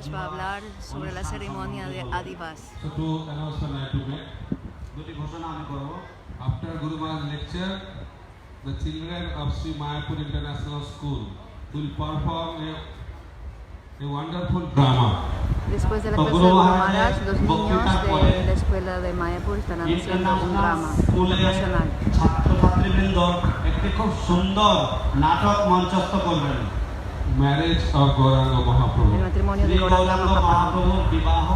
nos va a hablar sobre la ceremonia de Adivas. So two announcements I have to make. দুটি ঘোষণা আমি করব। After Guru Maharaj lecture, the children of Sri Mayapur International School will perform a wonderful drama. Después de la clase de Guru Maharaj, los niños de la escuela de Mayapur están haciendo un drama internacional. ছাত্রছাত্রীবৃন্দ একটি খুব সুন্দর নাটক মঞ্চস্থ করবেন। Marriage of Gauranga Mahaprabhu. El matrimonio de Shri Gauranga Gauranga Mahaprabhu. মহাপ্রভুর বিবাহ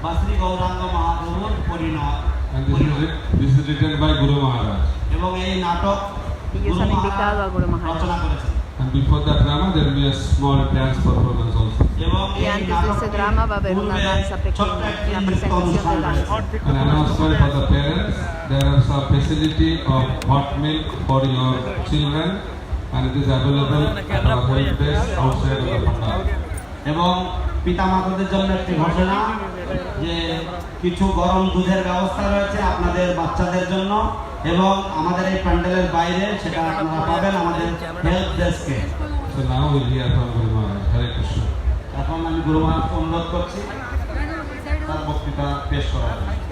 বা শ্রী গৌরাঙ্গ মহাপ্রভুর পরিণয়। And this is written by Guru Maharaj. এবং এই নাটক Ellos han invitado a Guru Maharaj. রচনা করেছেন। And before that drama, there will be a small dance performance also. এবং Y এই antes de ese drama va a haber una danza pequeña, la presentación de danza. An announcement for the parents, there are some facility of hot milk for your children and it is available at our help desk outside of the pandal. এবং পিতামাতাদের জন্য একটি ঘোষণা যে কিছু গরম দুধের ব্যবস্থা রয়েছে আপনাদের বাচ্চাদের জন্য এবং আমাদের এই প্যান্ডেলের বাইরে সেটা আপনারা পাবেন আমাদের হেল্প ডেস্কে। So now we'll hear from Guru Maharaj. Hare Krishna. এখন আমি গুরু মহারাজকে অনুরোধ করছি তার বক্তৃতা পেশ করার জন্য।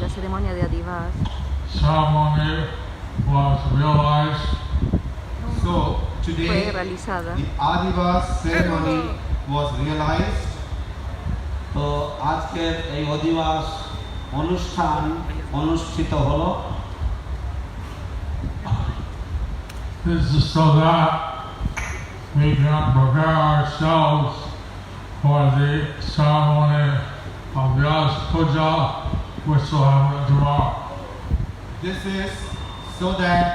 la ceremonia de Adivas ceremony was realized. So fue today realizada. the Adivas ceremony was realized. তো আজকের এই অধিবাস অনুষ্ঠান অনুষ্ঠিত হলো। This is so that we can prepare ourselves for the ceremony of Vyas Puja, which will happen tomorrow. This is so that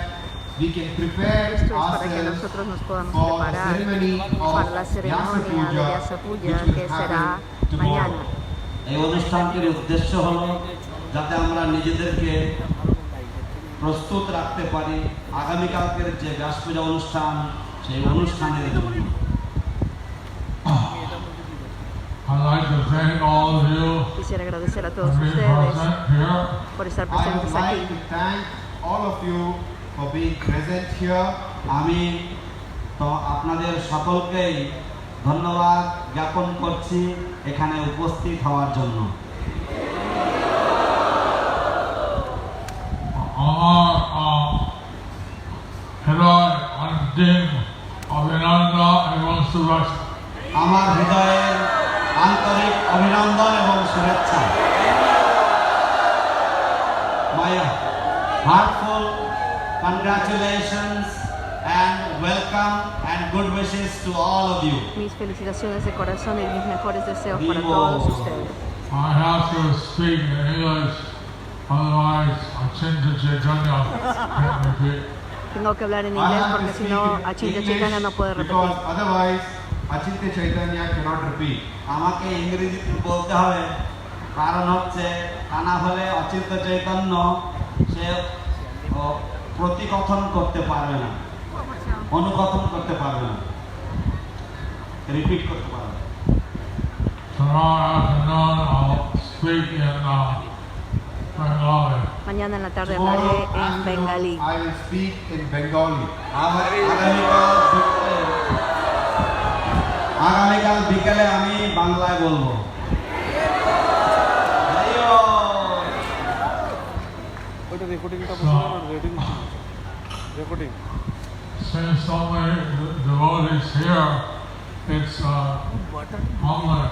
we can prepare Esto es para que ourselves nosotros nos podamos for the preparar ceremony para la of ceremonia de Vyasa Vyasa Puja, Puja, which que will será happen tomorrow. mañana. এই অনুষ্ঠানটির উদ্দেশ্য হলো যাতে আমরা নিজেদেরকে প্রস্তুত রাখতে পারি আগামীকালকের যে ব্যাস পূজা অনুষ্ঠান সেই অনুষ্ঠানের জন্য। I'd like to thank all of you Quisiera agradecer a for todos being ustedes present here. por estar I would presentes like aquí. to thank all of you for being present here. আমি তো আপনাদের সকলকেই ধন্যবাদ জ্ঞাপন করছি এখানে উপস্থিত হওয়ার জন্য। Our Hriday Antim Abhinanda এবং শুভেচ্ছা। আমার হৃদয়ের আন্তরিক অভিনন্দন এবং শুভেচ্ছা। My heartful congratulations and welcome and good wishes to all of you. Mis felicitaciones de corazón y mis mejores deseos para Vivo. todos ustedes. I have to speak in English, otherwise Achinta Chaitanya can't repeat. Tengo que hablar en I inglés have to porque si speak no, in Achinta English Chaitanya no puede because repetir. otherwise Achintya Chaitanya cannot repeat. আমাকে ইংরেজিতে বলতে হবে কারণ হচ্ছে তা না হলে অচিন্ত চৈতন্য সে প্রতিকথন করতে পারবে না, অনুকথন করতে পারবে না, রিপিট করতে পারবে না। Tomorrow afternoon I'll speak in Bengali. Mañana en la tarde Tomorrow hablaré en afternoon, bengalí. I will speak in Bengali. আগামীকাল বিকেলে আমি বাংলায় বলবো। Since so many devotees here, it's humbling.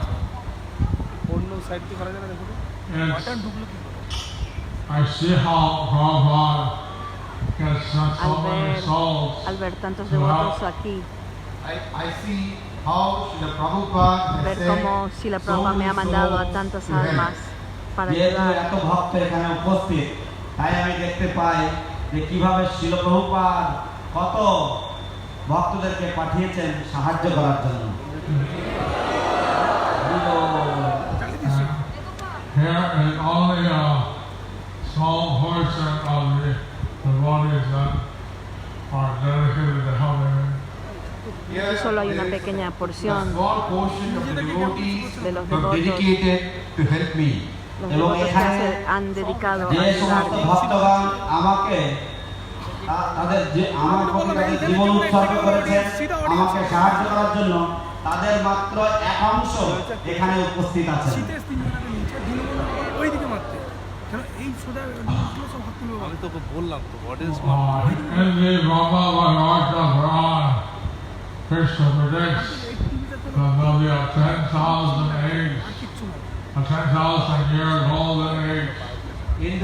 I see how Prabhupada gets sent so many souls Al ver tantos to help. devotos aquí, I see how Srila Prabhupada has ver sent cómo Srila so Prabhupada me many ha mandado a souls tantas to help. almas para যেহেতু ayudar. এত ভক্ত এখানে উপস্থিত তাই আমি দেখতে পাই যে কিভাবে শিল প্রভুপাদ কত ভক্তদেরকে পাঠিয়েছেন সাহায্য করার জন্য। Here is only a small portion of the devotees that are dedicated to helping me. Here Solo hay una there is pequeña a porción small portion of the devotees de los who are devotos. dedicated to help me. los এবং devotos que এখানে han dedicado a যে সমস্ত ayudarme. ভক্তগণ আমাকে তাদের যে আমার প্রতি তাদের জীবন উৎসর্গ করেছেন আমাকে সাহায্য করার জন্য তাদের মাত্র এক অংশ এখানে উপস্থিত আছেন। আমি তোকে বললাম তো what is In the Brahma Vairagya Puran, Krishna predicts that there'll be a 10,000 age, a 10,000 year golden age. In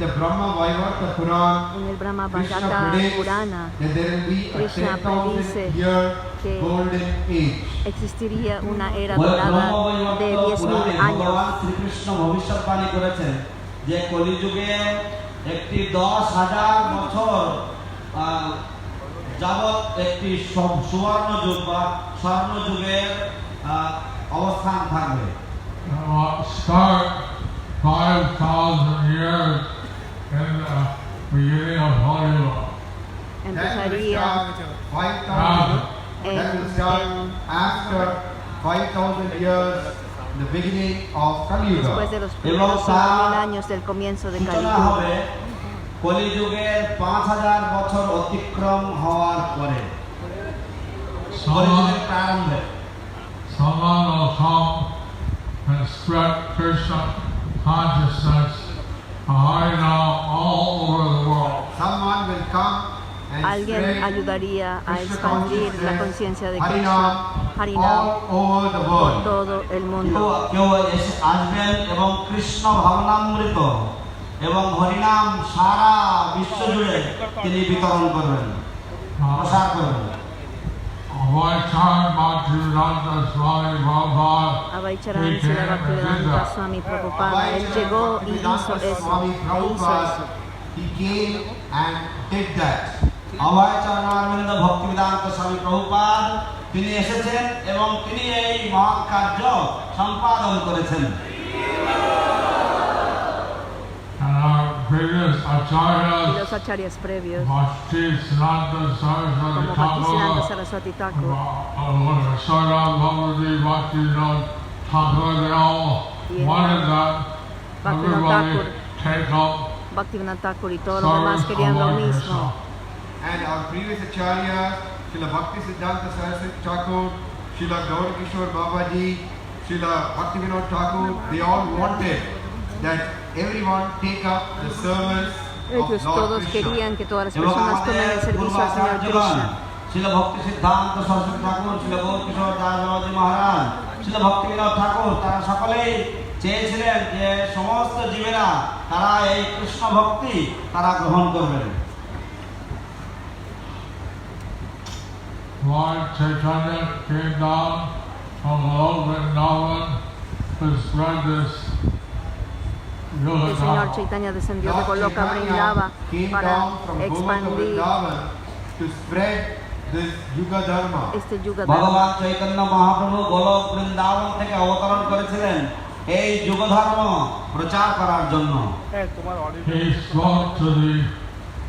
the Brahma Vaivarta Puran, En el Brahma Krishna Vajata predicts Purana that there will be a Krishna 10,000 predice year que golden age. existiría una era Brahmavaivarta dorada de 10.000 পুরাণে años. ভগবান শ্রীকৃষ্ণ ভবিষ্যৎবাণী করেছেন যে কলিযুগে একটি 10,000 বছর যাবৎ একটি সুবর্ণ যুগ বা স্বর্ণ যুগের অবস্থান থাকবে। Start 5,000 years in the beginning of Hollywood. Empezaría 5,000. That will start en- after 5,000 years, the beginning of Kali Yuga. después de los primeros 5.000 años del comienzo de Kali সূচনা হবে Yuga. কলিযুগের 5,000 বছর অতিক্রম হওয়ার পরে, Someone, কলিযুগের প্রারম্ভে। someone will come and spread Krishna consciousness alguien spread ayudaría a Krishna expandir la consciousness, conciencia de Krishna, Harinam, all over the por world. todo el কেউ mundo. কেউ এসে আসবেন এবং কৃষ্ণ ভাবনামৃত এবং হরিনাম সারা বিশ্ব জুড়ে তিনি বিতরণ করবেন, প্রসার করবেন। Avacharan Bhaktivedanta Swami Prabhupada, Avaicharan Srila Bhaktivedanta Swami Prabhupada, él llegó y hizo eso, Swami e hizo Prabhupada, eso. he came and did that. অভয় চরণারবিন্দ ভক্তিবেদান্ত স্বামী প্রভুপাদ তিনি এসেছেন এবং তিনি এই মহৎ কার্য সম্পাদন করেছেন। and our previous Y acharyas, los acharyas previos, Bhakti Siddhanta Saraswati como Bhaktisiddhanta Thakur, Saraswati Thakur, Sarada Bhavati Bhaktivinoda Thakur, they all Yeah. wanted that Bhaktivinoda everybody Thakur. take up Bhaktivinoda Thakur y todos los demás service querían of lo Lord mismo. Krishna. And our previous Acharya, Srila Bhakti Siddhanta Saraswati Thakur, Srila Gaur Kishore Babaji, Srila Bhaktivinoda Thakur, they all wanted that everyone take up the service Ellos of Lord todos Krishna. querían que todas las এবং personas আমাদের tomen el servicio al Señor পূর্বাচার্যগণ Krishna. শিল ভক্তি সিদ্ধান্ত সরস্বতী ঠাকুর, শিল গৌর কিশোর দাস বাবাজি মহারাজ, শিল ভক্তিবিনোদ ঠাকুর, তারা সকলেই চেয়েছিলেন যে সমস্ত জীবেরা তারা এই কৃষ্ণ ভক্তি তারা গ্রহণ করবেন। Lord Chaitanya came down from Lord Vrindavan to spread this El Señor Chaitanya descendió de Lord Goloka Vrindava Chaitanya came para down from Goloka expandir Vrindavan to spread this Yuga Dharma. este Yuga Dharma. ভগবান চৈতন্য মহাপ্রভু গোলক বৃন্দাবন থেকে অবতরণ করেছিলেন এই যুগধর্ম প্রচার করার জন্য। He spoke to the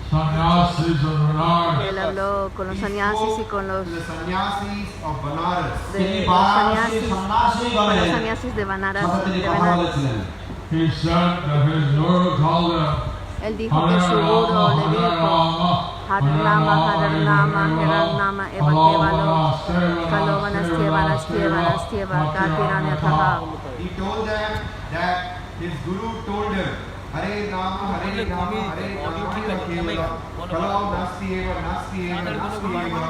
sannyasis of Benares. Él habló con los sannyasis y con los To the sannyasis of Banaras. তিনি los Varanasi sannyasis, con সন্ন্যাসীগণের los sannyasis de Banaras. সাথে তিনি de কথা Benares. বলেছিলেন। He said that his guru told him, Él dijo que su guru le dijo, Harinama, Harinama, Harinama, Eva Kevalo, Kalovana, Stevana, Stevana, Steva, Katiranya Taha. He told them that his guru told him, Hare Nama, Hare Nama, Hare Nama, Kevela, Kalau Nasti Eva, Nasti Eva, Nasti Eva,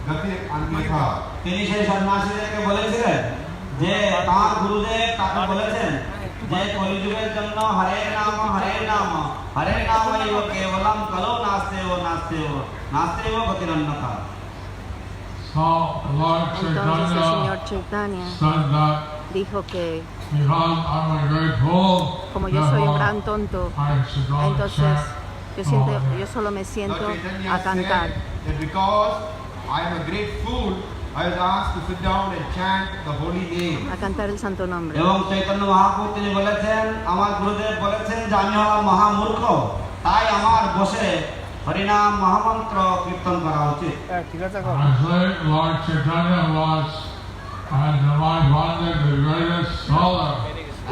Gati Anmitha. তিনি সেই সন্ন্যাসীদেরকে বলেছিলেন যে তাঁর গুরুদেব তাকে বলেছেন যে কলিযুগের জন্য হরে নাম ইব কেবলম কলো নাস্তেও নাস্তেও গতিরন্যতা। so Lord Entonces el Señor Chaitanya Chaitanya said that dijo que because I'm a great fool, como yo soy un gran tonto, I should not entonces chant. yo solo me siento Lord Chaitanya a cantar. said that because I am a great fool, I was asked to sit down and chant the holy name. A cantar el santo nombre. এবং চৈতন্য মহাপ্রভু তিনি বলেছেন, আমার গুরুদেব বলেছেন যে আমি হলাম মহামূর্খ, তাই আমার বসে হরিনাম মহামন্ত্র কীর্তন করা উচিত। Actually, Lord Chaitanya was, and my Pandit, the greatest scholar.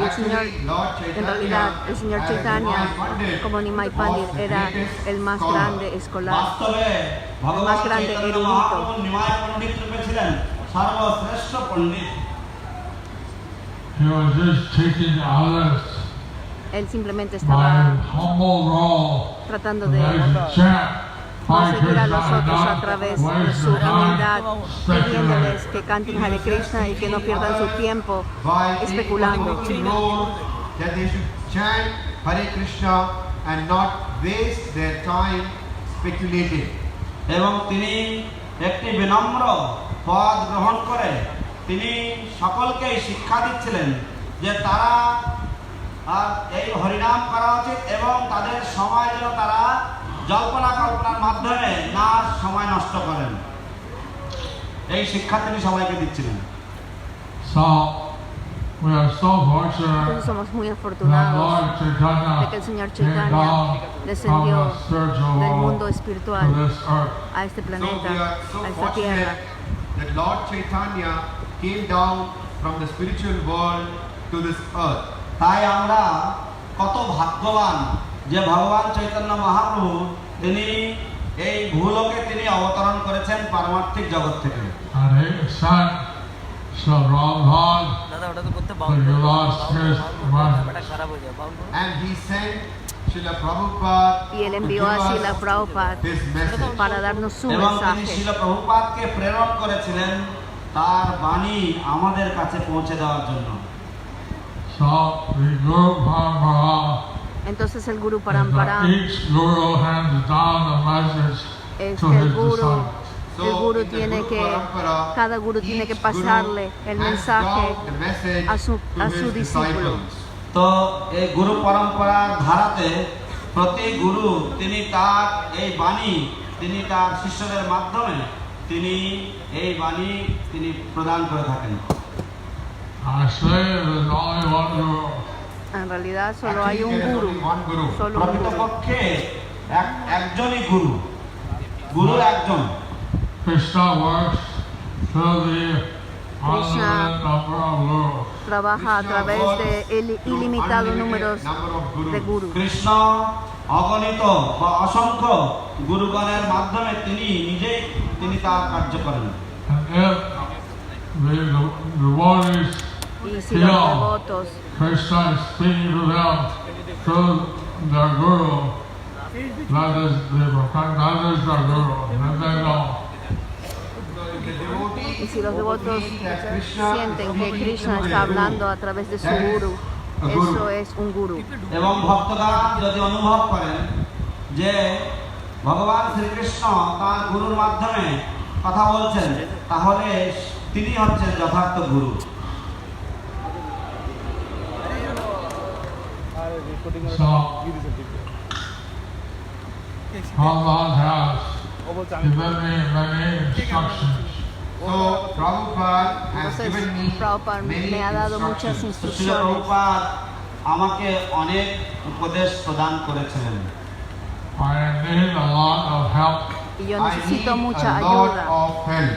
El Señor, Lord en realidad, el Señor as Chaitanya, Nimai Pandit, como Nimai was Pandit, the era greatest el más scholar. grande escolar. বাস্তবে ভগবান más grande Chaitanya erudito. Mahaprabhu Nimai পণ্ডিত রূপে ছিলেন সর্বশ্রেষ্ঠ পণ্ডিত। He was just teaching others Él simplemente by estaba his humble role. tratando They de should chant Hare conseguir a Krishna los and otros a not través de waste su their time humildad, pidiéndoles speculating. que canten Hare Krishna y que no pierdan su tiempo By especulando. taking role that they should chant Hare Krishna and not waste their time speculating. এবং তিনি একটি বিনম্র পদ গ্রহণ করে তিনি সকলকেই শিক্ষা দিচ্ছিলেন যে তারা এই হরিনাম করা উচিত এবং তাদের সময় যেন তারা জল্পনা কল্পনার মাধ্যমে না সময় নষ্ট করেন, এই শিক্ষা তিনি সবাইকে দিচ্ছিলেন। So, we are so Entonces fortunate somos muy that afortunados Lord Chaitanya de que el Señor came Chaitanya down descendió from the spiritual del mundo world espiritual to this earth. a este So planeta, we are so a esta tierra. fortunate that Lord Chaitanya came down from the spiritual world to this earth. তাই আমরা কত ভাগ্যবান যে ভগবান চৈতন্য মহাপ্রভু তিনি এই ভূলোকে তিনি অবতরণ করেছেন পারমার্থিক জগৎ থেকে। And he sent Sri Prabhupada, the illustrious And he sent Srila Prabhupada y él to envió give a Srila us Prabhupada his message. para darnos su এবং তিনি mensaje. শিল প্রভুপাদকে প্রেরণ করেছিলেন তার বাণী আমাদের কাছে পৌঁছে দেওয়ার জন্য। So the Guru Parampara, Entonces el Guru is Parampara that each Guru hands down the message es to que el his Guru, disciples. el Guru in the tiene Guru que, Parampara, cada Guru tiene que each pasarle Guru el hands mensaje down the message a su to his discípulo. disciples. তো এই গুরু পরম্পরার ধারাতে প্রতি গুরু তিনি তার এই বাণী তিনি তার শিষ্যদের মাধ্যমে তিনি এই বাণী তিনি প্রদান করে থাকেন। I say there's only one Guru. En realidad solo hay Actually, un there is Guru, only one Guru. solo un Guru. প্রকৃতপক্ষে একজনই গুরু, গুরু একজন। Krishna works through the Krishna unlimited number of gurus. Trabaja a través de ilimitados números de Guru. Krishna অগণিত বা অসংখ্য গুরুগণের মাধ্যমে তিনি নিজেই তিনি তার কার্য করেন। And if the devotees Y si los feel devotos Krishna is speaking to them through their guru, that is their guru, then they know. Y si los devotos sienten que Krishna está hablando a través de su Guru, eso es un Guru. এবং ভক্তগণ যদি অনুভব করেন যে ভগবান শ্রীকৃষ্ণ তার গুরুর মাধ্যমে কথা বলছেন তাহলে তিনি হচ্ছেন যথার্থ গুরু। So, Prabhupada has given me many instructions. So Prabhupada has Entonces, given me Prabhupada many me ha dado muchas instructions. তো শ্রীল instrucciones. প্রভুপাদ আমাকে অনেক উপদেশ প্রদান করেছিলেন। I need a lot of help Y yo I need necesito mucha a lot ayuda of help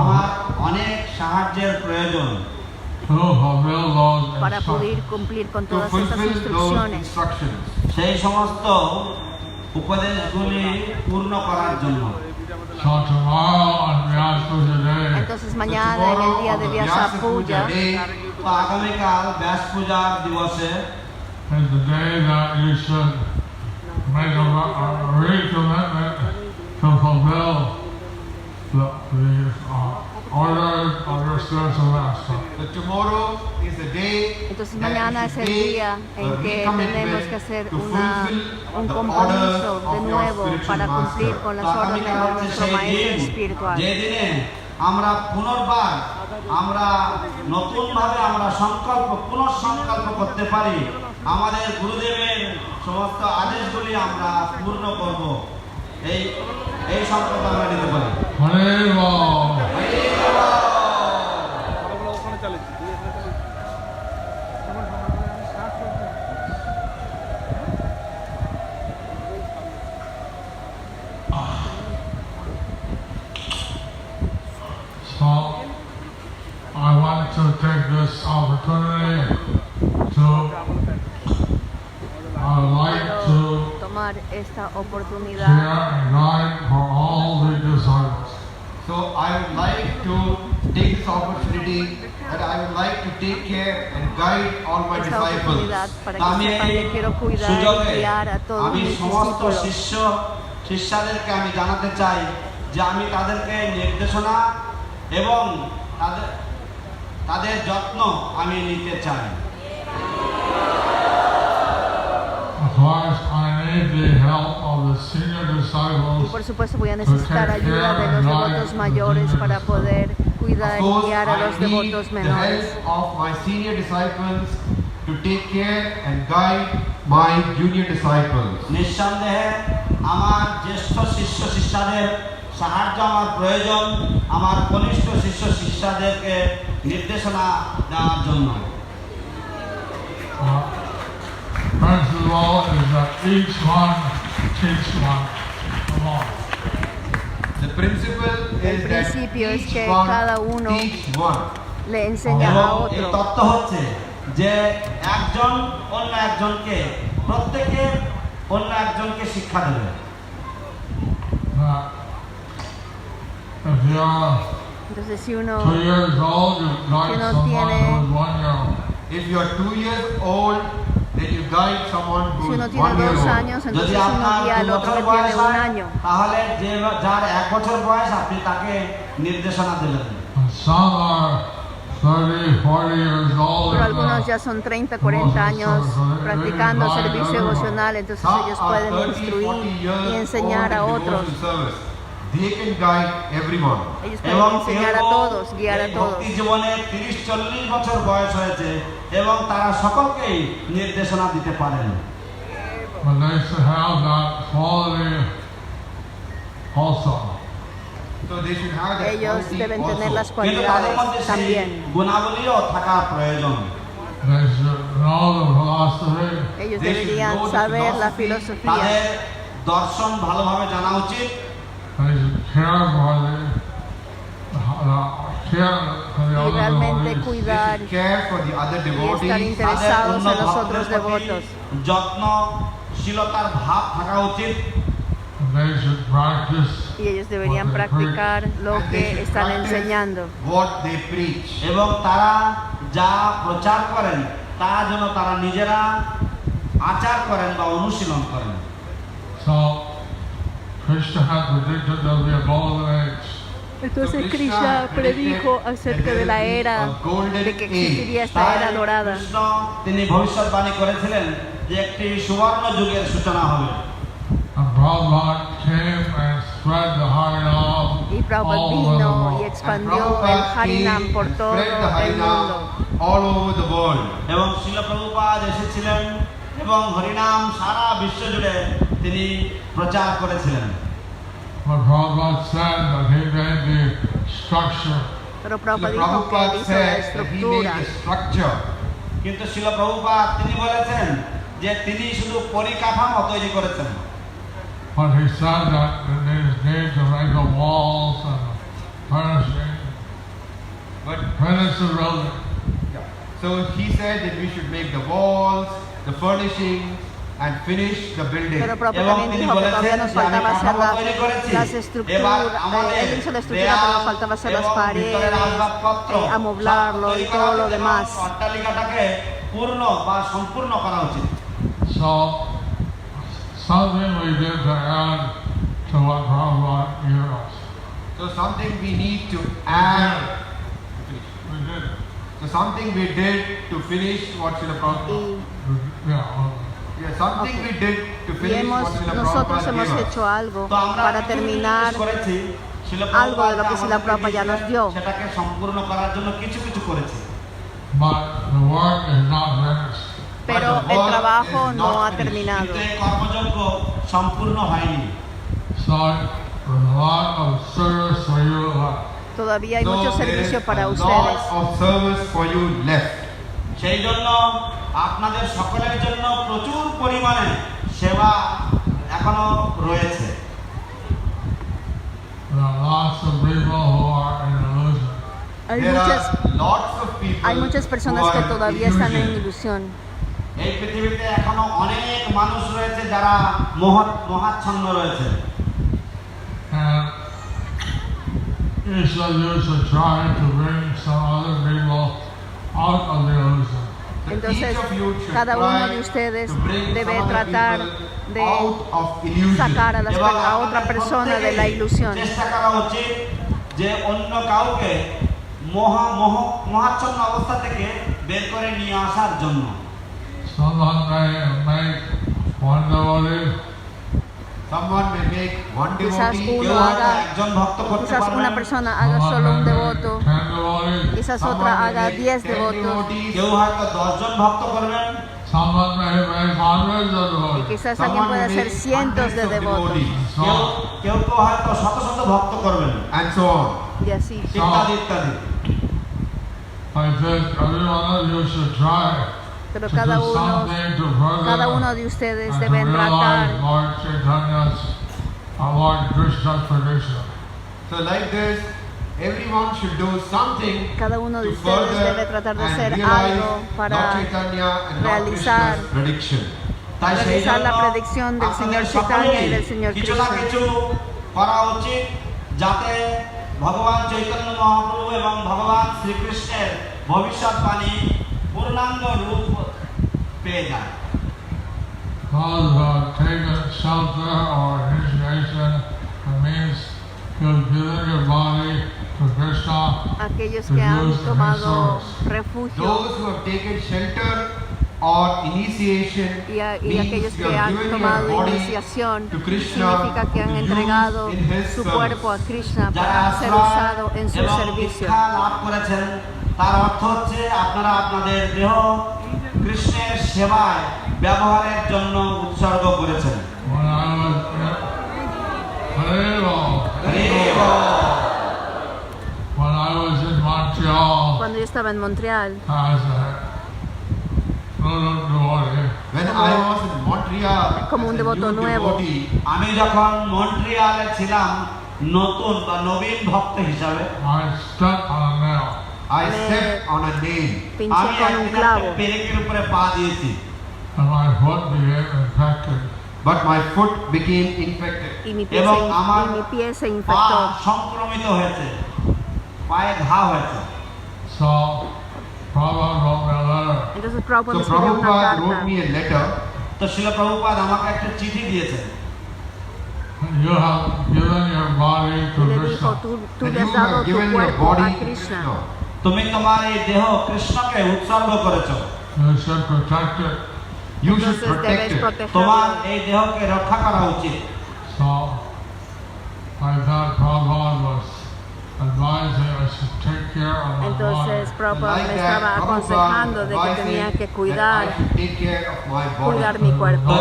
আমার অনেক সাহায্যের প্রয়োজন to fulfill those para poder instructions. cumplir con to todas estas fulfill those instrucciones. instructions. সেই সমস্ত উপদেশগুলি পূর্ণ করার জন্য। So tomorrow on Vyasa Puja day, Entonces mañana, en el día de Vyasa Puja, তো আগামীকাল ব্যাস পূজার দিবসে is the day that you should make a recommitment to fulfill the orders of your spiritual master. So tomorrow is the day entonces that mañana you es should el make día a en que tenemos que hacer recommitment to fulfill un the compromiso orders de of your nuevo spiritual para cumplir master. con তো las órdenes আগামীকাল de হচ্ছে nuestro সেই maestro দিন espiritual. যে দিনে আমরা পুনর্বার আমরা নতুনভাবে আমরা পুনঃসংকল্প করতে পারি আমাদের গুরুদেবের সমস্ত আদেশগুলি আমরা পূর্ণ করব এই এই সংকল্প আমরা নিতে পারি। Hare Ram. So, I want to take this opportunity to, I would like to Tomar esta oportunidad share and guide for all the disciples. So I would like to take this opportunity and I would like to take care and guide all my esta disciples. oportunidad para তো que আমি sepan এই que quiero cuidar y সুযোগে guiar a todos আমি mis সমস্ত discípulos. শিষ্যদেরকে আমি জানাতে চাই যে আমি তাদেরকে নির্দেশনা এবং তাদের যত্ন আমি নিতে চাই। Of course, I need the help of the senior Y disciples por supuesto voy a necesitar ayuda de los devotos mayores para poder cuidar Of y course, guiar a los I need devotos the menores. help of my senior disciples to take care and guide my junior disciples. নিঃসন্দেহে আমার জ্যেষ্ঠ শিষ্যদের সাহায্য আমার প্রয়োজন আমার কনিষ্ঠ শিষ্যদেরকে নির্দেশনা দেওয়ার জন্য। Principle is that each one teach one. Come on. The principle El is that principio es each que one cada uno teach one. le enseña এবং a এই otro. তত্ত্ব হচ্ছে যে একজন অন্য একজনকে প্রত্যেকে অন্য একজনকে শিক্ষা দেবে। If you're Entonces si uno 2 years old, you guide Que no someone tiene- who is 1 year old. If you are 2 years old, then you guide someone Si who uno is tiene 1 year 2 old. años, যদি entonces uno আপনার guía 2 al otro বছর que বয়স tiene 1 হয় año. তাহলে যার 1 বছর বয়স আপনি তাকে নির্দেশনা দিলেন। And some are 30, 40 years old. Pero and, algunos ya son 30, 40 años practicando servicio devocional, entonces Some ellos are pueden 30, instruir 40 years y enseñar old a in otros. devotional service. They can guide everyone. Ellos এবং pueden enseñar a todos, guiar a todos. ভক্তি জীবনে 30-40 বছর বয়স হয়েছে এবং তারা সকলকেই নির্দেশনা দিতে পারেন। But they should have that quality also. So they should have that Ellos quality deben tener also. las কিন্তু তাদের মধ্যে cualidades সেই también. গুণাবলীও থাকা প্রয়োজন। They should know the philosophy. Ellos They should deberían know the saber la তাদের filosofía. দর্শন ভালোভাবে জানা উচিত। They should care for the Y other realmente devotees. cuidar They should care for the other y estar devotees. interesados en los ভক্তদের otros প্রতি devotos. যত্নশীলতার ভাব থাকা উচিত। They should practice Y ellos deberían practicar lo And they que should están practice enseñando. what they preach. এবং তারা যা প্রচার করেন তা যেন তারা নিজেরা আচার করেন বা অনুশীলন করেন। so. Krishna had predicted there will be a golden age. Entonces So Krishna Krishna predijo predicted acerca that de la there will be era, a golden de que existiría esta তাই era dorada. কৃষ্ণ তিনি ভবিষ্যৎবাণী করেছিলেন যে একটি সুবর্ণ যুগের সূচনা হবে। And Prabhupada came and spread the Harinam Y Prabhupada all over the vino y world. expandió el Prabhupada Harinam came por and todo spread the el Harinam mundo. all over the world. এবং শ্রীল প্রভুপাদ এসেছিলেন এবং হরিনাম সারা বিশ্ব জুড়ে তিনি প্রচার করেছিলেন। But Prabhupada said that he made the structure. Pero So Prabhupada dijo que él Prabhupada hizo la said that he made estructura. the structure. কিন্তু শ্রীল প্রভুপাদ তিনি বলেছেন যে তিনি শুধু পরিকাঠামো তৈরি করেছেন। But he said that there is need to make the walls and furnishing. But Finish the building. so he said that we should make the walls, the furnishings, and finish the building. Pero Prabhupada এবং también তিনি dijo que বলেছেন todavía nos যে আমি faltaba hacer কাঠামো তৈরি করেছি, las এবার estructuras. আমাদের Él hizo la estructura, pero nos faltaba hacer las এবং paredes, ভিতরের আসবাবপত্র amoblarlo y todo lo demás. অট্টালিকাটাকে পূর্ণ বা সম্পূর্ণ করা উচিত। So something we did to add to what Prabhupada gave us. So something we need to add. We did. So something we did to finish what Srila Prabhupada. Yeah. Yeah, something Okay. we did to Y finish what Srila nosotros Prabhupada hemos gave us. hecho algo তো আমরা para কিছু terminar কিছু করেছি, Srila algo de lo que Srila Prabhupada ya nos dio. সেটাকে সম্পূর্ণ করার জন্য কিছু কিছু করেছি। But the work is not finished. pero But the el work trabajo is no not ha finished. terminado. কিন্তু এই কর্মযজ্ঞ সম্পূর্ণ হয়নি। So there's a lot of service for you left. Todavía hay So mucho there servicio is para a ustedes. lot of service for you left. সেই জন্য আপনাদের সকলের জন্য প্রচুর পরিমাণে সেবা এখনো রয়েছে। There are lots of people who are in illusion. There are lots of people Hay muchas personas who que are todavía están en illusion. ilusión. এই পৃথিবীতে এখনো অনেক মানুষ রয়েছে যারা মহাচ্ছন্ন রয়েছে। And each of you should try to bring some other people out of the illusion. So Entonces, each of you should cada try uno de ustedes to bring debe some other tratar people de out of illusion. sacar a এবং a otra আপনাদের persona de la প্রত্যেকেই ilusión. চেষ্টা করা উচিত যে অন্য কাউকে মহাচ্ছন্ন অবস্থা থেকে বের করে নিয়ে আসার জন্য। Someone may make one devotee, Someone may make one Quizás devotee, কেউ uno হয়তো haga, একজন ভক্ত করতে quizás una পারবেন, persona haga solo un devoto, 10 devotees, quizás someone otra may haga make 10 10 devotos, devotees, কেউ হয়তো 10 জন ভক্ত করবেন, someone may make hundreds of y devotees. quizás someone alguien puede may hacer make cientos de hundreds of devotos, devotees, So, কেউ হয়তো শত শত ভক্ত করবেন, and so on. y así. ইত্যাদি ইত্যাদি। I think every one of you should try Pero to cada do uno something to further de ustedes and to deben tratar realize Lord Chaitanya's, Lord Krishna's tradition. So like this, everyone should do something Cada uno de to ustedes further debe tratar de and hacer realize algo para Lord Chaitanya and Lord realizar Krishna's prediction. তাই সেই realizar জন্য la predicción del আপনাদের Señor Chaitanya y সকলেরই del Señor কিছু না Krishna. কিছু করা উচিত যাতে ভগবান চৈতন্য মহাপ্রভু এবং ভগবান শ্রীকৃষ্ণের ভবিষ্যৎবাণী পূর্ণাঙ্গ রূপ পেয়ে যায়। those who have taken shelter or initiation, it means you've given your body to Krishna aquellos to que han use the tomado resource. refugio Those who have taken shelter or initiation y means aquellos you que have han given tomado your body iniciación to Krishna significa que han to use entregado in his su service. cuerpo a Krishna যারা para ser আশ্রয় usado en su এবং servicio. দীক্ষা লাভ করেছেন তার অর্থ হচ্ছে আপনারা আপনাদের দেহ কৃষ্ণের সেবায় ব্যবহারের জন্য উৎসর্গ করেছেন। When I was when I was in Montreal Cuando yo estaba en Montreal, as a little devotee, When I was in Montreal Como un as a devoto new nuevo. devotee, আমি যখন মন্ট্রিয়ালে ছিলাম নতুন বা নবীন ভক্ত হিসাবে I stepped on a nail. I Me- stepped on a nail pinché আমি con un একদিন clavo একটা পেরেকের উপরে পা দিয়েছি And my foot became infected. but my foot became infected. y mi এবং আমার pie se পা infectó. সংক্রমিত হয়েছে, পায়ে ঘা হয়েছে। So Prabhupada wrote me a letter. Entonces Prabhupada So me escribió una Prabhupada carta. wrote me a letter. তো শিল প্রভুপাদ আমাকে একটা চিঠি দিয়েছেন। You have given your body to Y le dijo, Krishna. tú That le has you dado have tu given your cuerpo body a to Krishna. Krishna. তুমি তোমার এই দেহ কৃষ্ণকে উৎসর্গ করেছো। You should protect it. You should Entonces protect debes it. তোমার protegerlo. এই দেহকে রক্ষা করা উচিত। So I thought Prabhupada was advising I should take care of my Entonces body. Prabhupada Like me that, estaba Prabhupada aconsejando de que advising tenía que that cuidar, I should take care of my cuidar body. mi cuerpo.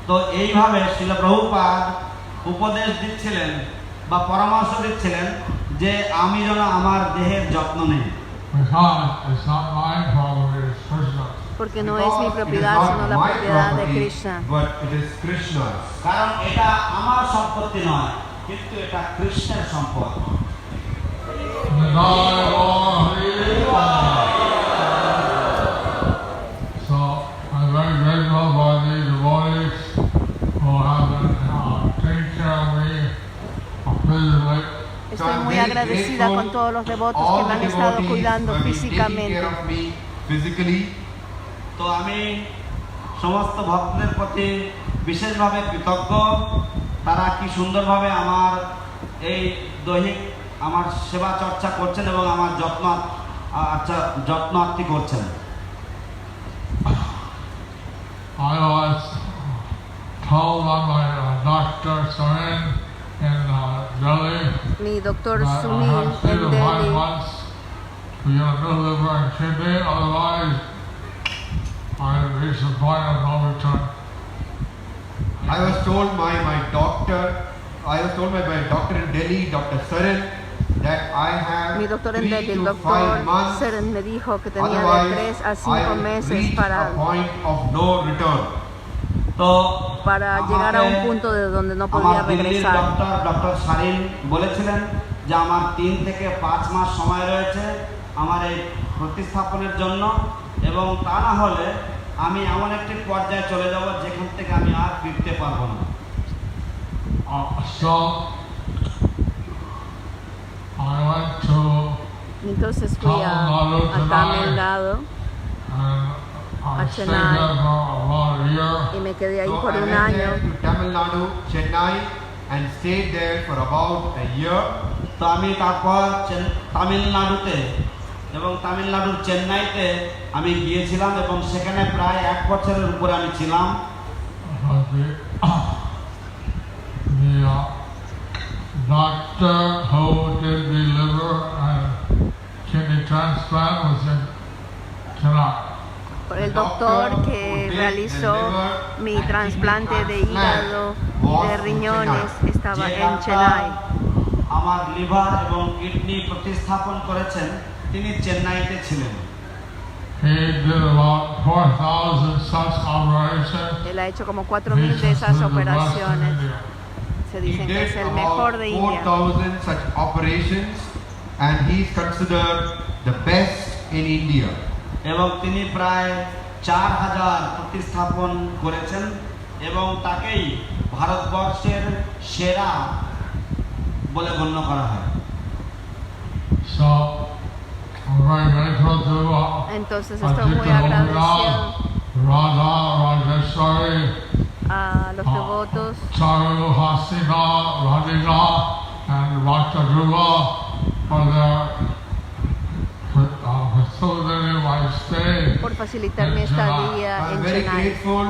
তো এইভাবে শিল প্রভুপাদ উপদেশ দিচ্ছিলেন বা পরামর্শ দিচ্ছিলেন যে আমি যেন আমার দেহের যত্ন নেই, Because it's not my property, it's Krishna's. Porque no Because es mi it is propiedad, not sino la my propiedad de property, Krishna. But it is Krishna's. কারণ এটা আমার সম্পত্তি নয়, কিন্তু এটা কৃষ্ণের সম্পদ। So I'm very grateful for the devotees who have been taking care of me physically. Estoy muy agradecida con todos los devotos que me han estado cuidando físicamente. Physically. তো আমি সমস্ত ভক্তদের প্রতি বিশেষভাবে কৃতজ্ঞ, তারা কি সুন্দরভাবে আমার এই দৈহিক আমার সেবা চর্চা করছেন এবং আমার যত্নার্থী করছেন। I was told by my doctor Sarin in Delhi Mi doctor that I Sunil have to stay en to 5 Delhi months to get a new liver and kidney, otherwise I reach the point of no return. I was told by my doctor in Delhi, Dr. Sarin, that I have Mi doctor en 3 Delhi, el to 5 doctor months. Seren me dijo que tenía de Otherwise, 3 a I 5 will meses reach a point of no return. তো para llegar a un punto de donde no আমার podía দিল্লির regresar. Doctor siren বলেছিলেন যে আমার 3 থেকে 5 মাস সময় রয়েছে আমার এই প্রতিস্থাপনের জন্য, এবং তা না হলে আমি এমন একটি পর্যায়ে চলে যাব যেখান থেকে আমি আর ফিরতে পারবো না। So I went to Entonces fui a Tamil Nadu and I stayed Chennai. there for about a year. y me quedé ahí So por I un went año. there to Tamil Nadu, Chennai, and stayed there for about a year. তো আমি তারপর তামিলনাড়ুতে এবং তামিলনাড়ুর চেন্নাইতে আমি গিয়েছিলাম এবং সেখানে প্রায় 1 বছরের উপরে আমি ছিলাম। But the doctor who did the liver and kidney transplant was in Chennai. El doctor que realizó mi trasplante de hígado y de riñones estaba যে en ডাক্তার Chennai. আমার লিভার এবং কিডনি প্রতিস্থাপন করেছেন তিনি চেন্নাইতে ছিলেন। He did about 4,000 such operations. Él ha hecho como He's 4,000 de esas considered the best in operaciones. India. Se He dicen que did es el mejor about de India. 4,000 such operations, and he's considered the best in India. এবং তিনি প্রায় 4,000 প্রতিস্থাপন করেছেন এবং তাকেই ভারতবর্ষের সেরা বলে গণ্য করা হয়। So I'm very grateful to Entonces estoy muy Ajita agradecido Gopinath Radha Rajeshwari, a los devotos Charu Hasina Radhika, and Bhakta Dhruva for their facilitating my stay por facilitar mi in Chennai. estadía I'm en very Chennai. grateful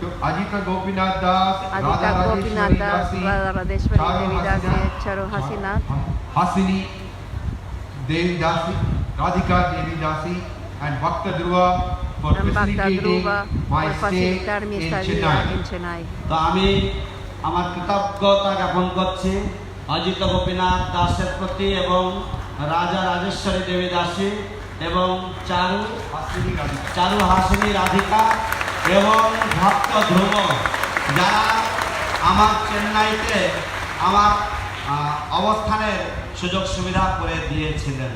to Ajita Gopinath Das, Adita Gopinath Das, Radha Radeshwari Devi Dasi, Charu Hasinath, Hasini Devi Dasi, Radhika Devi Dasi, and Bhakta Dhruva for and Bhakta facilitating Dhruva my por stay facilitar mi in estadía en Chennai. Chennai. তো আমি আমার কৃতজ্ঞতা জ্ঞাপন করছি অজিত গোপীনাথ দাসের প্রতি এবং রাজা রাজেশ্বরী দেবী দাসী এবং চারু হাসিনী রাধিকা এবং ভক্ত ধ্রুব যারা আমার চেন্নাইতে আমার অবস্থানের সুযোগ সুবিধা করে দিয়েছিলেন।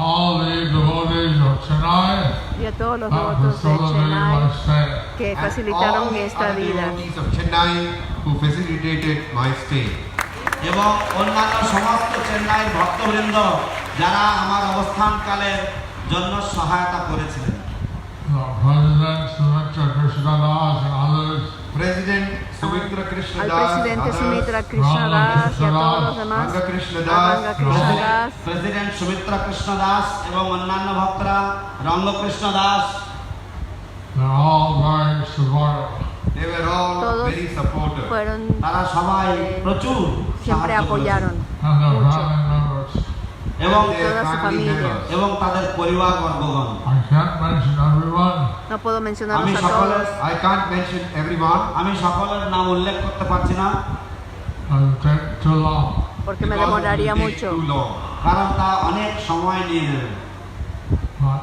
All the devotees of Chennai Y a todos los have devotos de facilitated Chennai my stay. que And facilitaron all mi the other estadía. devotees of Chennai who facilitated my stay. এবং অন্যান্য সমস্ত চেন্নাইয়ের ভক্তবৃন্দ যারা আমার অবস্থানকালের জন্য সহায়তা করেছিলেন। The President Sumitra Krishna Das and others, President Sumitra Krishna Al Das, presidente others, Sumitra Krishna Das y a todos los demás, Ranga Krishna a Das, Ranga Krishna Das, president Sumitra Krishna Das এবং অন্যান্য ভক্তরা রঙ্গকৃষ্ণ Das they're all very supportive. they were all todos very supportive. fueron, তারা সবাই প্রচুর siempre সাহায্য apoyaron. করেছেন। And their Mucho. family members. এবং And their toda su family familia. members. এবং তাদের পরিবার বর্গগণ। I can't mention everyone. No puedo mencionarlos আমি a সকলের todos I can't mention everyone আমি সকলের নাম উল্লেখ করতে পারছি না It would take too long. porque me because it demoraría will take mucho. too long. কারণ তা অনেক সময় নিয়ে নেবে। But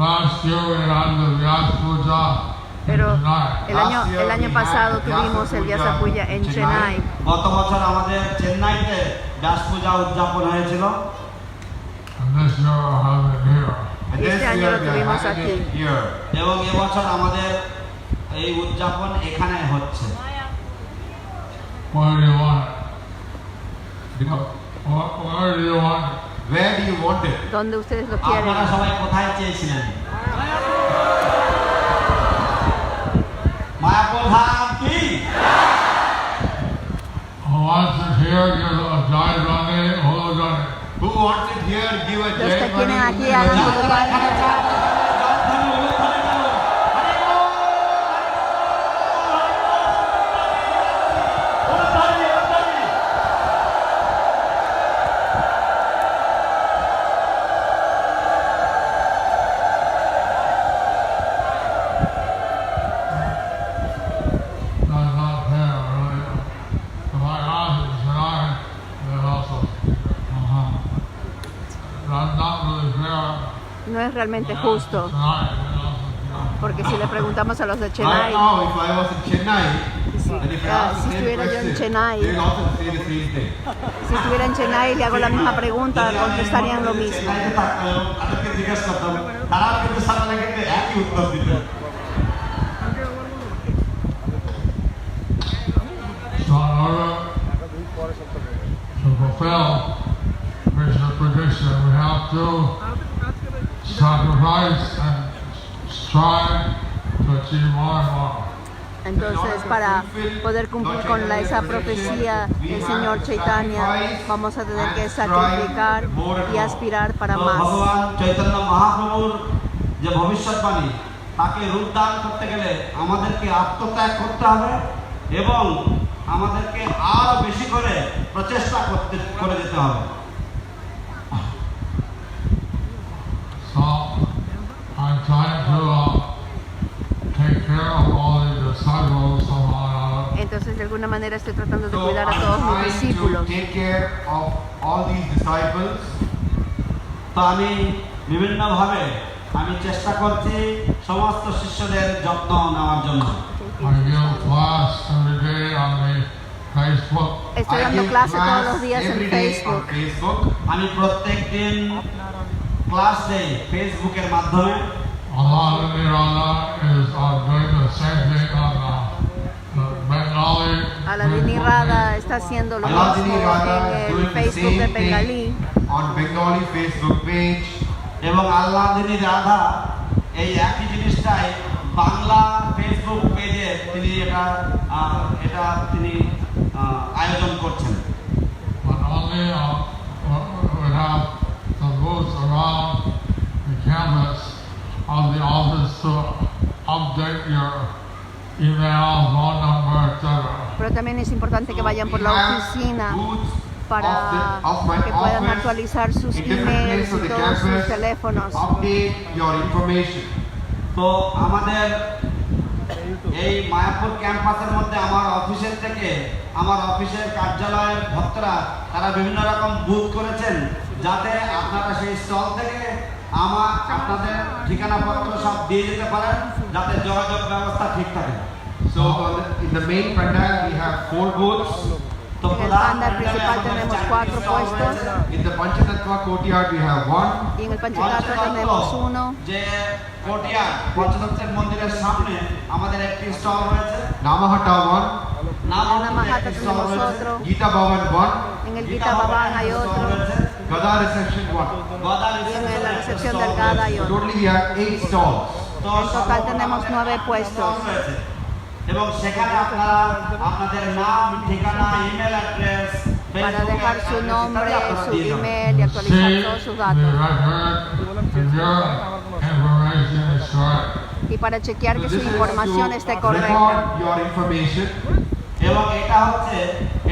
last year we had the Vyas Puja in Pero Chennai. el año pasado tuvimos el Vyasa Puja en Chennai. গত বছর আমাদের চেন্নাইতে ব্যাস পূজা উদযাপন হয়েছিল And this year we're having it here. And Este this año year lo we are tuvimos having aquí. it here. এবং এবছর আমাদের এই উদযাপন এখানে হচ্ছে। Where do you want it? Because Where do you want it? where do you want it? Donde ustedes lo quieren. আপনারা সবাই কোথায় চেয়েছিলেন? মায়াপুর ধাম কি? Who wants it here? Give a Jai Rani, Holodani. Who wants it here? Give a Los que Jai tienen Mani, aquí give a hagan Jai su যারা এখানে চান, জয়ধ্বনি, উলুধ্বনি বলো। হরি বল, উলুধ্বনি, উলুধ্বনি। That's not fair, really. If I ask it tonight, then also. That's not really fair. No es realmente justo, Tonight, then also. porque si le preguntamos a los de Right Chennai, now, if I was in Chennai, si, and if I ask si the same estuviera yo en question, Chennai, they will also say the same thing. si estuviera en Chennai y le hago la misma pregunta, যদি আমি contestarían lo mismo. চেন্নাইতে থাকতাম, তাদেরকে জিজ্ঞেস করতাম, তারাও কিন্তু সামনে কিন্তু একই উত্তর দিত। So in order to fulfill Krishna's prediction, we have to sacrifice and strive to achieve more and more. Entonces, para poder cumplir con esa profecía del Señor Chaitanya, vamos a tener que sacrificar y aspirar para তো más. ভগবান চৈতন্য মহাপ্রভুর যে ভবিষ্যৎবাণী তাকে রূপদান করতে গেলে আমাদেরকে আত্মত্যাগ করতে হবে এবং আমাদেরকে আরো বেশি করে প্রচেষ্টা করে যেতে হবে। So I'm trying to take care of all the disciples somehow or another. Entonces, de alguna manera estoy tratando de So cuidar a I'm todos mis trying to discípulos. take care of all these disciples. তো আমি বিভিন্নভাবে আমি চেষ্টা করছি সমস্ত শিষ্যদের যত্ন নেওয়ার জন্য। I give class every day on the Facebook. Estoy I dando give clase todos class los días en every day on Facebook. Facebook. আমি প্রত্যেকদিন ক্লাস দেই ফেসবুকের মাধ্যমে। Allah Nirala is doing the same thing on the Bengali. Aladini Radha está haciendo lo Aladini mismo Radha en is el doing the Facebook de same thing Bengalí. on Bengali Facebook page. এবং আল্লাহ দিনী রাধা এই একই জিনিসটাই বাংলা দিয়ে তিনি এটা তিনি আয়োজন করছেন। But only we have the booths around the campus of the office to update your email, phone number, etc. Pero también es importante que vayan por la oficina para que puedan actualizar sus emails y todos sus teléfonos. Update your information. তো আমাদের এই মায়াপুর ক্যাম্পাসের মধ্যে আমার অফিসের কার্যালয়ের ভক্তরা তারা বিভিন্ন রকম বুথ করেছেন, যাতে আপনারা সেই স্টল থেকে আপনাদের ঠিকানাপত্র সব দিয়ে যেতে পারেন, যাতে যোগাযোগ ব্যবস্থা ঠিক থাকে। So in the main pandal we have 4 booths. তো En el pandal principal tenemos 4 puestos In the Panchatattva courtyard we have 1. y en el Panchatattva tenemos 1. যে কোর্টিয়ার্ড পঞ্চতত্ত্বের মন্দিরের সামনে আমাদের একটি স্টল রয়েছে। Namahatta 1. Namahatta tenemos otro. Gita Bhavan 1. En el Gita Bhavan hay otro. Gada reception 1. Y en la recepción del Gada hay otro. Totally we have 8 stalls. En total tenemos 9 puestos. এবং সেখানে আপনারা আপনাদের নাম, ঠিকানা, email address, Para dejar su nombre, su email y actualizar See todos sus the datos. record if your information is correct. Y para chequear que So su this is información to esté record correcta. your information. এবং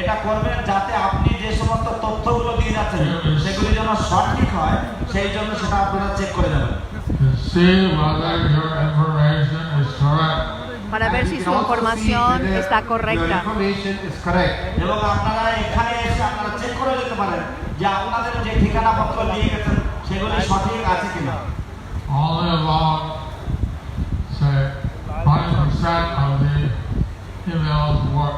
এটা করবেন যাতে আপনি যে সমস্ত তথ্যগুলো দিয়ে যাচ্ছেন সেগুলি যেন সঠিক হয়, সেই জন্য সেটা আপনারা চেক করে নেবেন। To see whether your information is correct. Para ver And si you su can also see información whether está Your correcta. information is correct. এবং আপনারা এখানে এসে আপনারা চেক করে যেতে পারেন যে আপনাদের যে ঠিকানাপত্র দিয়ে গেছেন সেগুলি সঠিক আছে কিনা। Only about, say, 5% of the emails work.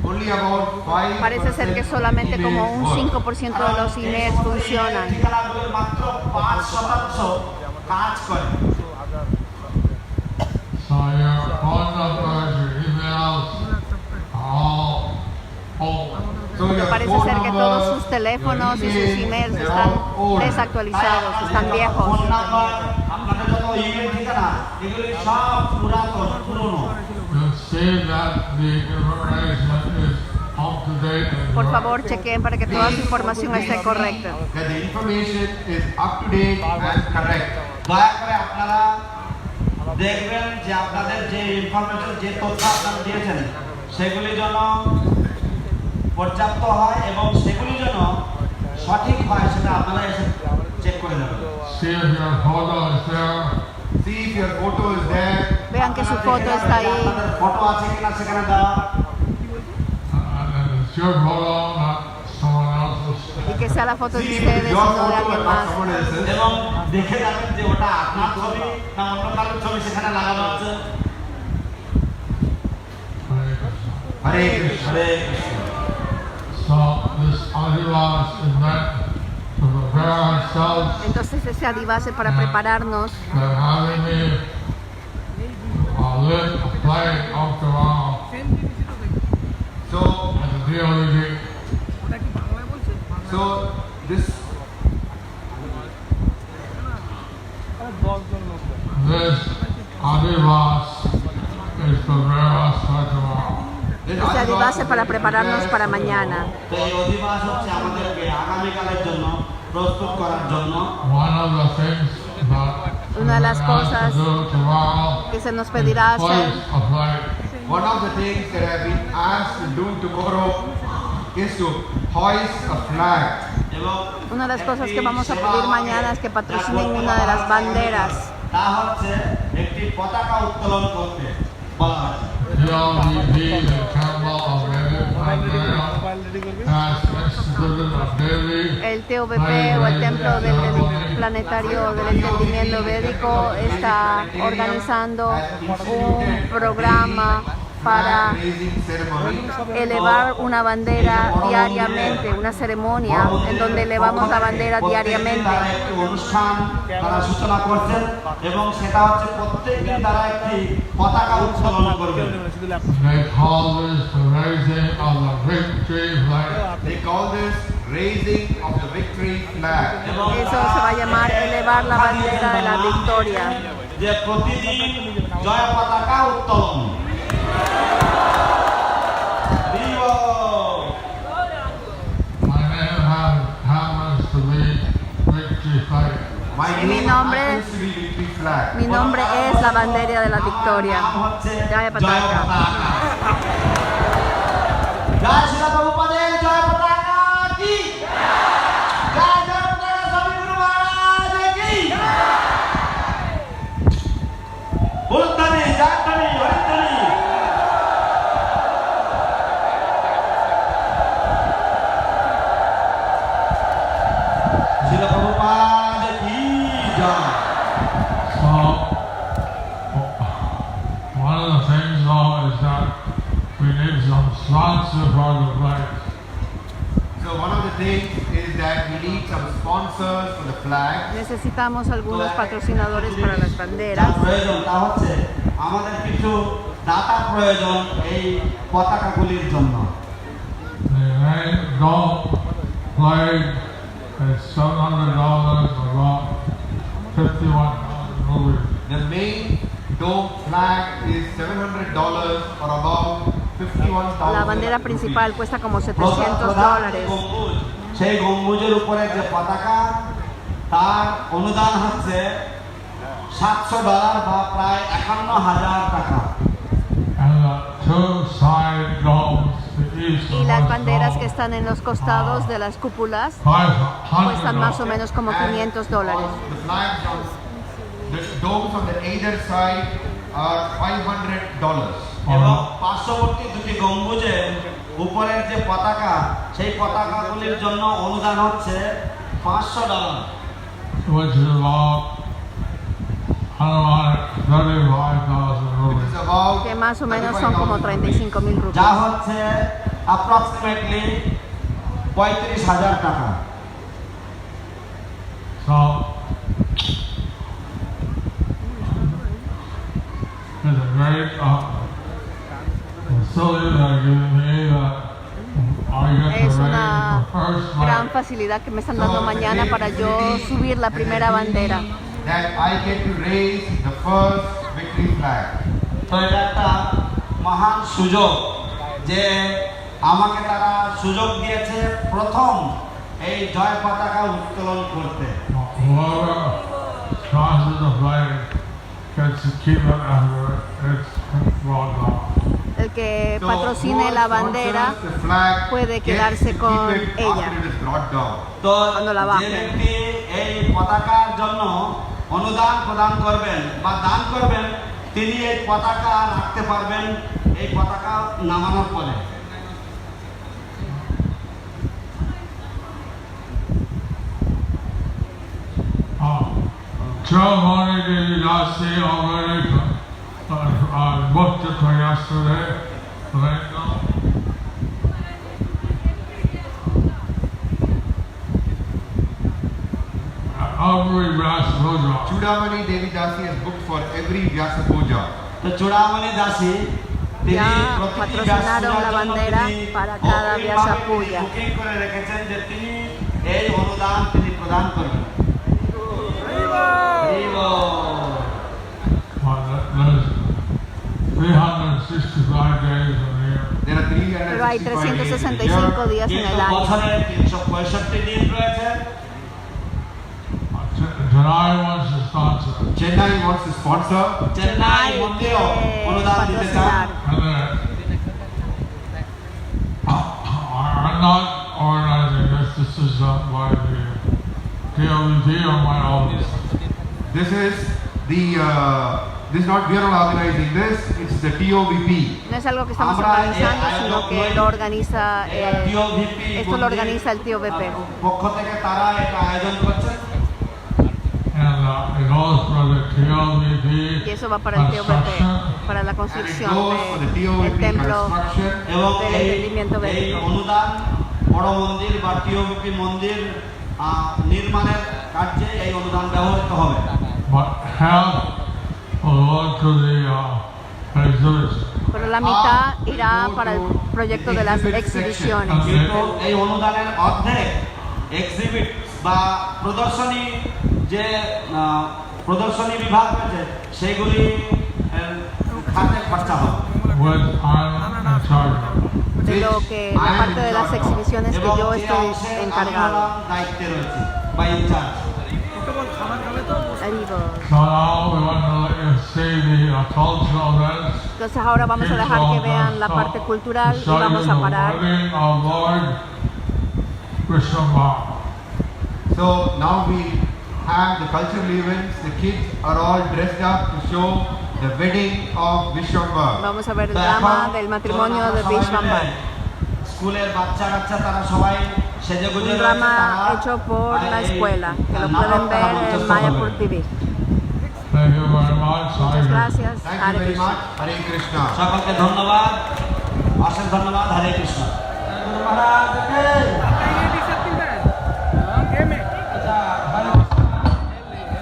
Only about 5% Parece ser que solamente como un 5% de los emails funcionan. ঠিকানাগুলোর মাত্র 5% কাজ করে। So your phone numbers, your emails are all old. So your Parece phone ser que number, todos sus teléfonos y sus emails they're están all old. desactualizados, están viejos. Phone number, আপনাদের যত email ঠিকানা এগুলি সব পুরনো। You see that the information is up to date and Por correct. favor, chequen para que toda su información esté correcta. That the information is up to date and correct. দয়া করে আপনারা দেখবেন যে আপনাদের যে ইনফরমেশন, যে তথ্য আপনারা দিয়েছেন সেগুলি যেন পর্যাপ্ত হয় এবং সেগুলি যেন সঠিক হয়, সেটা আপনারা এসে চেক করে নেবেন। See if your photo is there. See if your photo is there. Vean que su foto está ahí আপনাদের ফটো আছে কিনা সেখানে দেওয়া, And it's your photo, not someone else's. y que sea la foto de See if ustedes y your no de photo alguien and not más. someone else's. এবং দেখে যাবেন যে ওটা আপনার ছবি না অন্য কারোর ছবি সেখানে লাগানো আছে। Hare Krishna. Hare Krishna. Hare Krishna. So this Adivas is meant to prepare ourselves Entonces ese adivase para prepararnos that having me live a play out tomorrow So, at the DOED. so this This Adivas is to prepare us for tomorrow. ese adivase para prepararnos para mañana. তো এই অধিবাস হচ্ছে আমাদেরকে আগামীকালের জন্য প্রস্তুত করার জন্য। One of the things that Una de las we're asked cosas to do tomorrow que se nos pedirá is hacer hoist a flag. one of the things that I've been asked to do tomorrow is to hoist a flag. এবং Una de las cosas que vamos a pedir mañana es que patrocinen una de las banderas. তা হচ্ছে একটি পতাকা উত্তোলন করতে বলা হয়েছে। DOED, the Temple of Vedic has instituted a daily El TVP o el Templo del Planetario del Entendimiento Védico está organizando un programa para raising ceremony. elevar una bandera diariamente, una ceremonia en donde elevamos la bandera diariamente. তারা একটি অনুষ্ঠান তারা সূচনা করছেন এবং সেটা হচ্ছে প্রত্যেকদিন তারা একটি পতাকা উত্তোলন করবেন। They call this the raising of the victory flag. They call this raising of the victory flag. এবং Eso se va a llamar elevar la bandera de la victoria. যে প্রতিদিন জয় পতাকা উত্তোলন। Mi nombre, happens to be victory flag. mi nombre es la bandera de la victoria. নাম হচ্ছে জয় জয় পতাকা। পতাকা। জয় শিলা প্রভুপাদের জয় পতাকা কি জয় জয় পতাকা স্বামী গুরু মহারাজ কি বলতানি জাতানি হরিতানি শিলা প্রভুপাদ কি জয়। So, one of the things though is that we need some sponsor for the flag. So one of the things is that we need some sponsors for the flag. Necesitamos algunos patrocinadores para las যার banderas. প্রয়োজন তা হচ্ছে আমাদের কিছু দাতা প্রয়োজন এই পতাকাগুলির জন্য। The main gold flag is $700 or about 51,000 rupees. The main dome flag is $700 or about 51,000. La bandera principal cuesta como প্রধান $700. গম্বুজ, সেই গম্বুজের উপরে যে পতাকা তার অনুদান হচ্ছে $700 বা প্রায় 51,000 টাকা। And the two side domes, the east Y and las west banderas que dome, están en los costados de las cúpulas $500. cuestan más o menos como $500. The flags on the domes on the either side are $500. এবং পার্শ্ববর্তী দুটি গম্বুজে উপরের যে পতাকা সেই পতাকাগুলির জন্য অনুদান হচ্ছে $500। Which is about 35,000 Which rupees. is about Que más o menos son como 35,000 যা rupias. হচ্ছে অ্যাপ্রক্সিমেটলি 35,000 টাকা। So, it's a great facility they're giving me that I get Es to raise una the first gran flag. facilidad que me están dando mañana para yo subir la primera bandera. that I get to raise the first victory flag. তো এটা একটা মহান সুযোগ যে আমাকে তারা সুযোগ দিয়েছে প্রথম এই জয় পতাকা উত্তোলন করতে। Whoever crosses the flag gets to keep it after it's brought down. El que So patrocine la whoever bandera sponsors the flag puede gets quedarse to con keep it ella. after it is brought down. তো Cuando la যে bajen. ব্যক্তি এই পতাকার জন্য অনুদান প্রদান করবেন বা দান করবেন তিনি এই পতাকা রাখতে পারবেন এই পতাকা নামানোর পরে। Ceremony did not see already booked it for yesterday. Right now. Every brass program. Chudamani Devi Dasi has booked for every Vyasa Puja. তো চূড়ামণি দাসী তিনি Ya প্রতিটি patrocinaron ব্যাস la পূজার জন্য bandera তিনি para cada Vyasa অগ্রিমভাবে Puja. Booking করে রেখেছেন যে তিনি এই অনুদান তিনি প্রদান করবেন। হরিবল। There's 365 days in the year. There are 365 Pero hay days in the year. 365 días en কিন্তু el año. বছরে 365 দিন রয়েছে। Chennai wants to sponsor. Chennai wants to sponsor. Chennai মন্দিরও অনুদান দিতে চান। patrocinar. I'm not organizing this. This is by the DOVP or my office. This is the this is not we are not organizing this. It's the TOVP. No es algo que estamos Ahora, organizando, sino que lo organiza, TOVP esto lo organiza el tío BP. পক্ষ থেকে তারা এটা আয়োজন করছে। And it goes for the TOVP Y eso va para el tío BP, construction. para la And it construcción goes for the del TOVP templo construction. এবং del এই entendimiento এই bélico. অনুদান বড় মন্দির বা টিওবিপি মন্দির নির্মাণের কার্যে এই অনুদান ব্যবহৃত হবে। But half will go to the exhibits. Pero la mitad irá para el proyecto de las exhibiciones. কিন্তু এই অনুদানের অর্ধেক এক্সিবিট বা প্রদর্শনী যে প্রদর্শনী বিভাগ রয়েছে সেগুলি খাতে খরচা হবে। Which I'm in charge of. De lo que la parte de las exhibiciones que এবং yo যে estoy অংশে encargado. আমরা দায়িত্বে রয়েছে বা in charge. Arriba. So now we want to let you see the cultural events. Entonces ahora vamos a dejar que vean la parte cultural y vamos a parar. So now we have the cultural events. The kids are all dressed up to show the wedding of Vishwambar. Vamos a ver el drama del matrimonio de Vishwambar. স্কুলের বাচ্চা কাচ্চা তারা সবাই সেজে গুজে Un drama hecho por la escuela, que lo pueden ver en Mayapur TV. Thank you very much. Muchas gracias. Thank Hare you very Krishna. much. Hare Krishna. সকলকে ধন্যবাদ, অশেষ ধন্যবাদ। হরে কৃষ্ণ। মহারাজ কে